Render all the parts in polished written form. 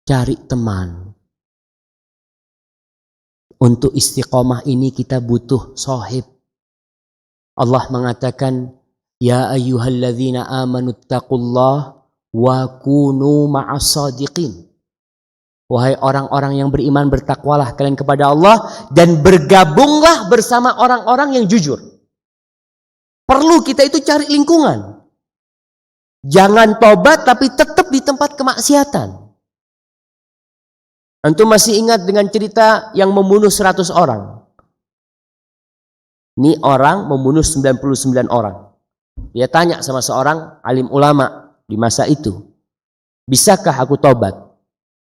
cari teman. Untuk istiqomah ini kita butuh sohib. Allah mengatakan, ya ayyuhalladzina amanu taqullah wa kunu ma'as sadiqin. Wahai orang-orang yang beriman, bertakwalah kalian kepada Allah dan bergabunglah bersama orang-orang yang jujur. Perlu kita itu cari lingkungan. Jangan tobat tapi tetap di tempat kemaksiatan. Antum masih ingat dengan cerita yang membunuh 100 orang? Ini orang membunuh 99 orang. Dia tanya sama seorang alim ulama di masa itu, bisakah aku tobat?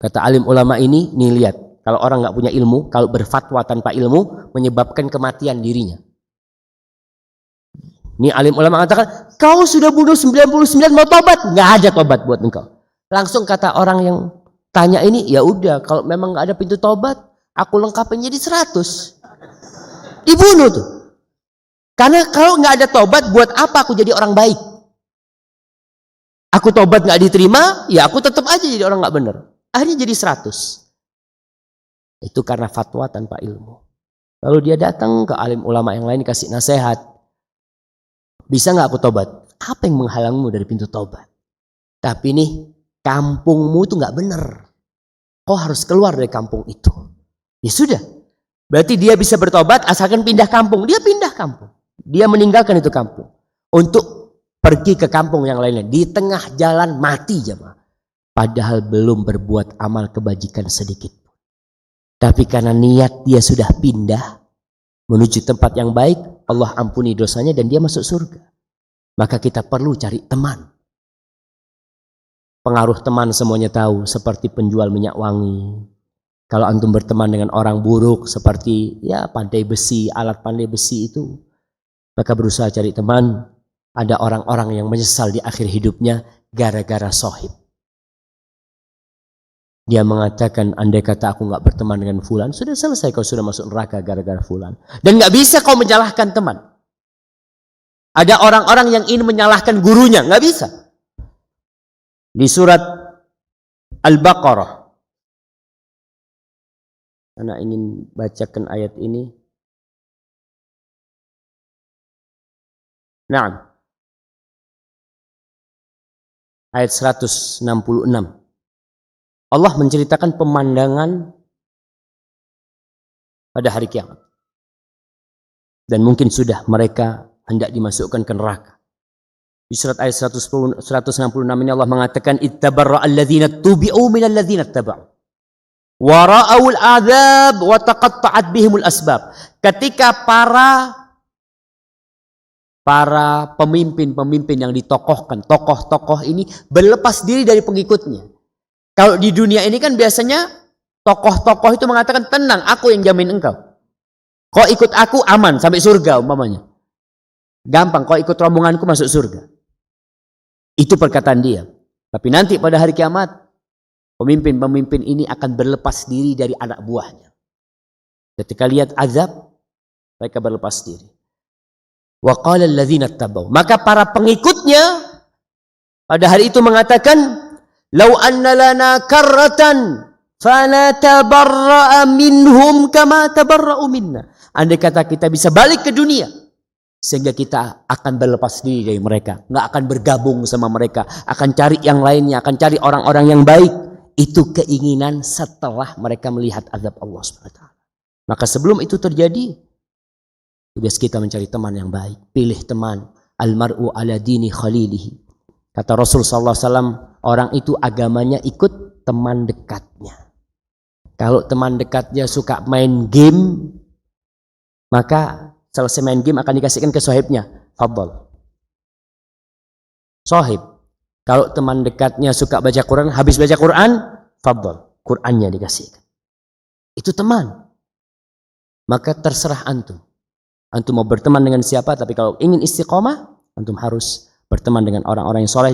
Kata alim ulama ini, nih lihat, kalau orang nggak punya ilmu, kalau berfatwa tanpa ilmu, menyebabkan kematian dirinya. Ini alim ulama mengatakan, kau sudah bunuh 99, mau tobat? Nggak ada tobat buat engkau. Langsung kata orang yang tanya ini, ya udah, kalau memang nggak ada pintu tobat, aku lengkapin jadi 100. Dibunuh tuh. Karena kalau nggak ada tobat, buat apa aku jadi orang baik? Aku tobat nggak diterima, ya aku tetap aja jadi orang nggak benar. Akhirnya jadi 100. Itu karena fatwa tanpa ilmu. Lalu dia datang ke alim ulama yang lain kasih nasihat. Bisa nggak aku tobat? Apa yang menghalangmu dari pintu tobat? Tapi nih, kampungmu itu nggak benar. Kau harus keluar dari kampung itu. Ya sudah. Berarti dia bisa bertobat asalkan pindah kampung. Dia pindah kampung. Dia meninggalkan itu kampung. Untuk pergi ke kampung yang lainnya. Di tengah jalan mati jemaah. Padahal belum berbuat amal kebajikan sedikit. Tapi karena niat dia sudah pindah menuju tempat yang baik, Allah ampuni dosanya dan dia masuk surga. Maka kita perlu cari teman. Pengaruh teman semuanya tahu, seperti penjual minyak wangi. Kalau antum berteman dengan orang buruk seperti ya pandai besi, alat pandai besi itu, maka berusaha cari teman. Ada orang-orang yang menyesal di akhir hidupnya gara-gara sohib. Dia mengatakan, andai kata aku nggak berteman dengan fulan, sudah selesai kau sudah masuk neraka gara-gara fulan. Dan nggak bisa kau menyalahkan teman. Ada orang-orang yang ingin menyalahkan gurunya, nggak bisa. Di surat Al-Baqarah, anak ingin bacakan ayat ini. Nah, ayat 166. Allah menceritakan pemandangan pada hari kiamat. Dan mungkin sudah mereka hendak dimasukkan ke neraka. Di surat ayat 166 ini Allah mengatakan, ittabarra alladzina tubi'u minal ladzina ittaba'u wa ra'awul adzab wa taqatta'at bihimul asbab. Ketika para pemimpin-pemimpin yang ditokohkan, tokoh-tokoh ini berlepas diri dari pengikutnya. Kalau di dunia ini kan biasanya tokoh-tokoh itu mengatakan, tenang, aku yang jamin engkau. Kau ikut aku aman sampai surga umpamanya. Gampang, kau ikut rombonganku masuk surga. Itu perkataan dia. Tapi nanti pada hari kiamat, pemimpin-pemimpin ini akan berlepas diri dari anak buahnya. Ketika lihat azab, mereka berlepas diri. Wa qala alladzina ittabau. Maka para pengikutnya pada hari itu mengatakan, lau anna lana karratan fanatabarra'a minhum kama tabarra'u minna. Andai kata kita bisa balik ke dunia, sehingga kita akan berlepas diri dari mereka, nggak akan bergabung sama mereka, akan cari yang lainnya, akan cari orang-orang yang baik. Itu keinginan setelah mereka melihat azab Allah SWT. Maka sebelum itu terjadi, tugas kita mencari teman yang baik. Pilih teman. Almar'u ala dini khalilihi. Kata Rasul SAW, orang itu agamanya ikut teman dekatnya. Kalau teman dekatnya suka main game, maka selesai main game akan dikasihkan ke sohibnya. Fadhal. Sohib. Kalau teman dekatnya suka baca Quran, habis baca Quran, fadhal. Qurannya dikasihkan. Itu teman. Maka terserah antum. Antum mau berteman dengan siapa, tapi kalau ingin istiqomah, antum harus berteman dengan orang-orang yang soleh.